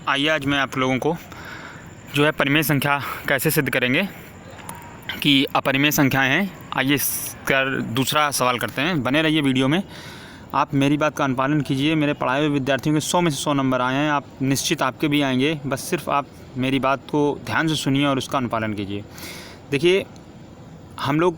आइए आज मैं आप लोगों को जो है परिमेय संख्या कैसे सिद्ध करेंगे कि अपरिमेय संख्याएं हैं। आइए इसका दूसरा सवाल करते हैं। बने रहिए वीडियो में। आप मेरी बात का अनुपालन कीजिए। मेरे पढ़ाए हुए विद्यार्थियों के 100 में से 100 नंबर आए हैं। आप निश्चित आपके भी आएंगे। बस सिर्फ आप मेरी बात को ध्यान से सुनिए और उसका अनुपालन कीजिए। देखिए, हम लोग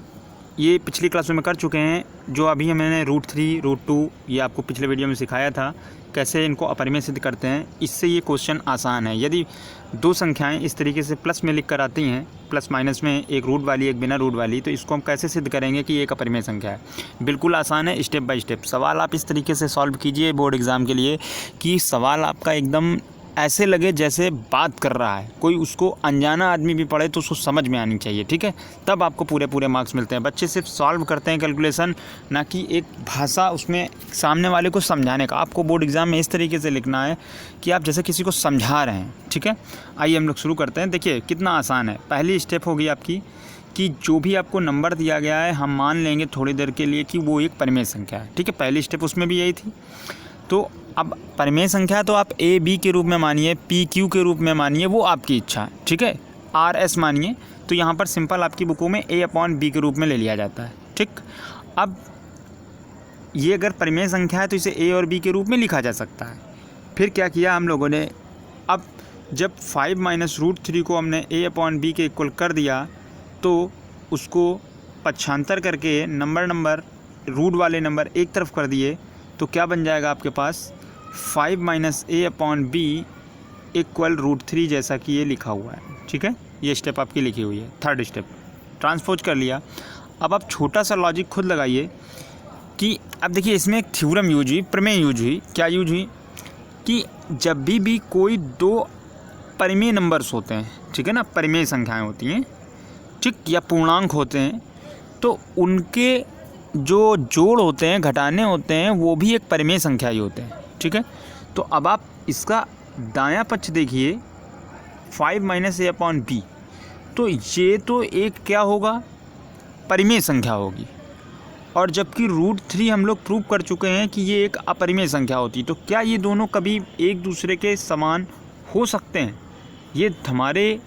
ये पिछली क्लासों में कर चुके हैं। जो अभी मैंने √3 √2 ये आपको पिछले वीडियो में सिखाया था कैसे इनको अपरिमेय सिद्ध करते हैं। इससे ये क्वेश्चन आसान है। यदि दो संख्याएं इस तरीके से प्लस में लिख कर आती हैं, प्लस माइनस में, एक रूट वाली एक बिना रूट वाली, तो इसको हम कैसे सिद्ध करेंगे कि ये एक अपरिमेय संख्या है। बिल्कुल आसान है, स्टेप बाय स्टेप। सवाल आप इस तरीके से सॉल्व कीजिए बोर्ड एग्ज़ाम के लिए कि सवाल आपका एकदम ऐसे लगे जैसे बात कर रहा है कोई, उसको अनजाना आदमी भी पढ़े तो उसको समझ में आनी चाहिए। ठीक है, तब आपको पूरे मार्क्स मिलते हैं। बच्चे सिर्फ सॉल्व करते हैं कैलकुलेशन, ना कि एक भाषा उसमें सामने वाले को समझाने का। आपको बोर्ड एग्ज़ाम में इस तरीके से लिखना है कि आप जैसे किसी को समझा रहे हैं। ठीक है, आइए हम लोग शुरू करते हैं। देखिए कितना आसान है। पहली स्टेप होगी आपकी कि जो भी आपको नंबर दिया गया है हम मान लेंगे थोड़ी देर के लिए कि वो एक परिमेय संख्या है। ठीक है, पहली स्टेप उसमें भी यही थी। तो अब परिमेय संख्या तो आप ए बी के रूप में मानिए, पी क्यू के रूप में मानिए, वो आपकी इच्छा है। ठीक है, आर एस मानिए, तो यहाँ पर सिंपल आपकी बुकों में A/B के रूप में ले लिया जाता है। ठीक, अब ये अगर परिमेय संख्या है तो इसे A और B के रूप में लिखा जा सकता है। फिर क्या किया हम लोगों ने, अब जब 5 - √3 को हमने A/B के इक्वल कर दिया तो उसको पक्षांतर करके नंबर रूट वाले नंबर एक तरफ कर दिए, तो क्या बन जाएगा आपके पास 5 - A/B इक्वल √3, जैसा कि ये लिखा हुआ है। ठीक है, ये स्टेप आपकी लिखी हुई है। थर्ड स्टेप ट्रांसपोज कर लिया। अब आप छोटा सा लॉजिक खुद लगाइए कि अब देखिए इसमें एक थ्योरम यूज हुई, प्रमेय यूज हुई। क्या यूज हुई कि जब भी कोई दो परिमेय नंबर्स होते हैं, ठीक है ना, परिमेय संख्याएं होती हैं, ठीक, या पूर्णांक होते हैं, तो उनके जो जोड़ होते हैं, घटाने होते हैं, वो भी एक परिमेय संख्या ही होते हैं। ठीक है, तो अब आप इसका दायां पक्ष देखिए 5 - A/B, तो ये तो एक क्या होगा, परिमेय संख्या होगी। और जबकि √3 हम लोग प्रूव कर चुके हैं कि ये एक अपरिमेय संख्या होती, तो क्या ये दोनों कभी एक दूसरे के समान हो सकते हैं? ये हमारे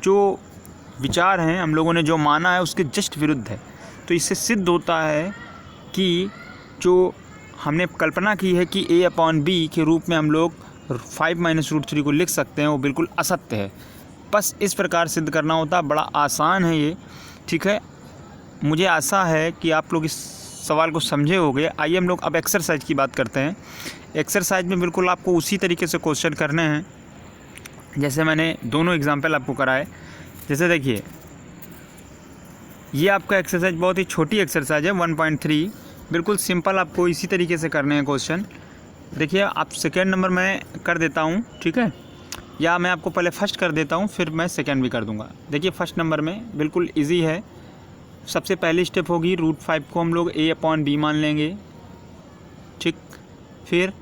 जो विचार हैं, हम लोगों ने जो माना है उसके जस्ट विरुद्ध है। तो इससे सिद्ध होता है कि जो हमने कल्पना की है कि A/B के रूप में हम लोग 5 - √3 को लिख सकते हैं, वो बिल्कुल असत्य है। बस इस प्रकार सिद्ध करना होता है। बड़ा आसान है ये। ठीक है, मुझे आशा है कि आप लोग इस सवाल को समझे होंगे। आइए हम लोग अब एक्सरसाइज की बात करते हैं। एक्सरसाइज में बिल्कुल आपको उसी तरीके से क्वेश्चन करने हैं जैसे मैंने दोनों एग्जाम्पल आपको कराए। जैसे देखिए, ये आपका एक्सरसाइज बहुत ही छोटी एक्सरसाइज है, 1.3, बिल्कुल सिंपल। आपको इसी तरीके से करने हैं क्वेश्चन। देखिए, आप सेकेंड नंबर मैं कर देता हूँ, ठीक है, या मैं आपको पहले फर्स्ट कर देता हूँ, फिर मैं सेकेंड भी कर दूँगा। देखिए फर्स्ट नंबर में बिल्कुल इजी है। सबसे पहली स्टेप होगी √5 को हम लोग A/B मान लेंगे। ठीक, फिर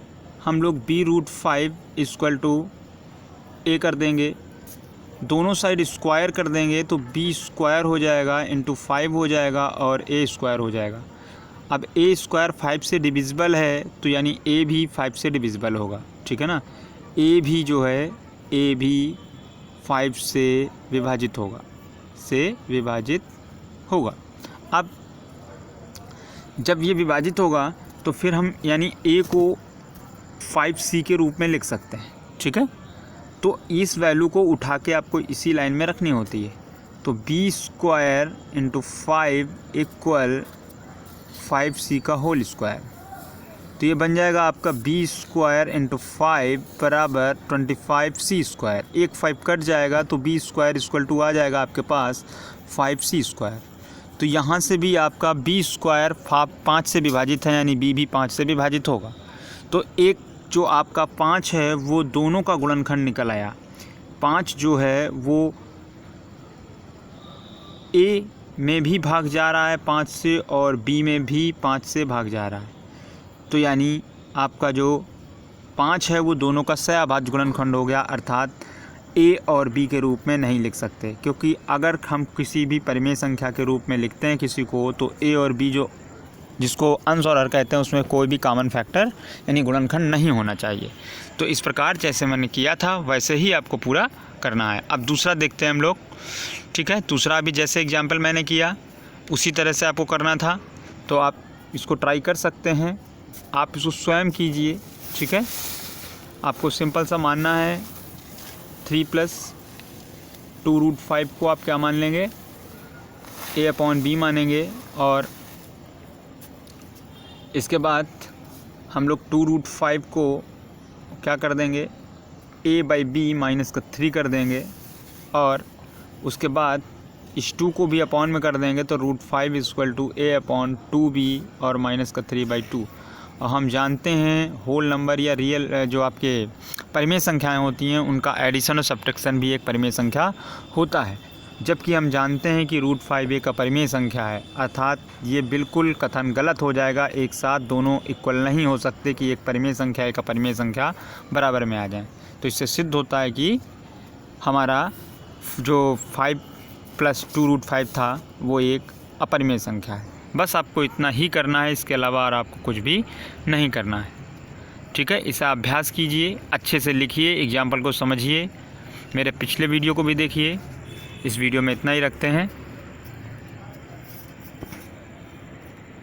हम लोग B√5 = A कर देंगे। दोनों साइड स्क्वायर कर देंगे तो B² हो जाएगा, इंटू 5 हो जाएगा और A² हो जाएगा। अब A² 5 से डिविजिबल है, तो यानी A भी 5 से डिविजिबल होगा। ठीक है ना, A भी जो है A भी 5 से विभाजित होगा। अब जब ये विभाजित होगा तो फिर हम यानी A को 5C के रूप में लिख सकते हैं। ठीक है, तो इस वैल्यू को उठा के आपको इसी लाइन में रखनी होती है। तो B² × 5 = 5C का होल स्क्वायर। तो ये बन जाएगा आपका B² × 5 = 25C²। एक 5 कट जाएगा तो B² = आ जाएगा आपके पास 5C²। तो यहाँ से भी आपका B² 5 से विभाजित है, यानी B भी 5 से विभाजित होगा। तो एक जो आपका 5 है वो दोनों का गुणनखंड निकल आया। 5 जो है वो A में भी भाग जा रहा है 5 से, और B में भी 5 से भाग जा रहा है। तो यानी आपका जो 5 है वो दोनों का सहअभाज्य गुणनखंड हो गया, अर्थात A और B के रूप में नहीं लिख सकते। क्योंकि अगर हम किसी भी परिमेय संख्या के रूप में लिखते हैं किसी को, तो A और B जो जिसको अंश और हर कहते हैं, उसमें कोई भी कॉमन फैक्टर यानी गुणनखंड नहीं होना चाहिए। तो इस प्रकार जैसे मैंने किया था वैसे ही आपको पूरा करना है। अब दूसरा देखते हैं हम लोग, ठीक है। दूसरा भी जैसे एग्जाम्पल मैंने किया उसी तरह से आपको करना था, तो आप इसको ट्राई कर सकते हैं, आप इसको स्वयं कीजिए, ठीक है। आपको सिंपल सा मानना है 3 + 2√5 को आप क्या मान लेंगे, a/b मानेंगे, और इसके बाद हम लोग 2√5 को क्या कर देंगे, a/b - 3 कर देंगे, और उसके बाद इस 2 को भी अपॉन में कर देंगे, तो √5 = a/2b और -3/2। और हम जानते हैं होल नंबर या रियल जो आपके परिमेय संख्याएं होती हैं उनका एडिशन और सब्ट्रैक्शन भी एक परिमेय संख्या होता है, जबकि हम जानते हैं कि √5 एक अपरिमेय संख्या है। अर्थात ये बिल्कुल कथन गलत हो जाएगा, एक साथ दोनों इक्वल नहीं हो सकते कि एक परिमेय संख्या एक अपरिमेय संख्या बराबर में आ जाए। तो इससे सिद्ध होता है कि हमारा जो 5 + 2√5 था वो एक अपरिमेय संख्या है। बस आपको इतना ही करना है, इसके अलावा और आपको कुछ भी नहीं करना है, ठीक है। इसे अभ्यास कीजिए, अच्छे से लिखिए, एग्जाम्पल को समझिए, मेरे पिछले वीडियो को भी देखिए। इस वीडियो में इतना ही रखते हैं।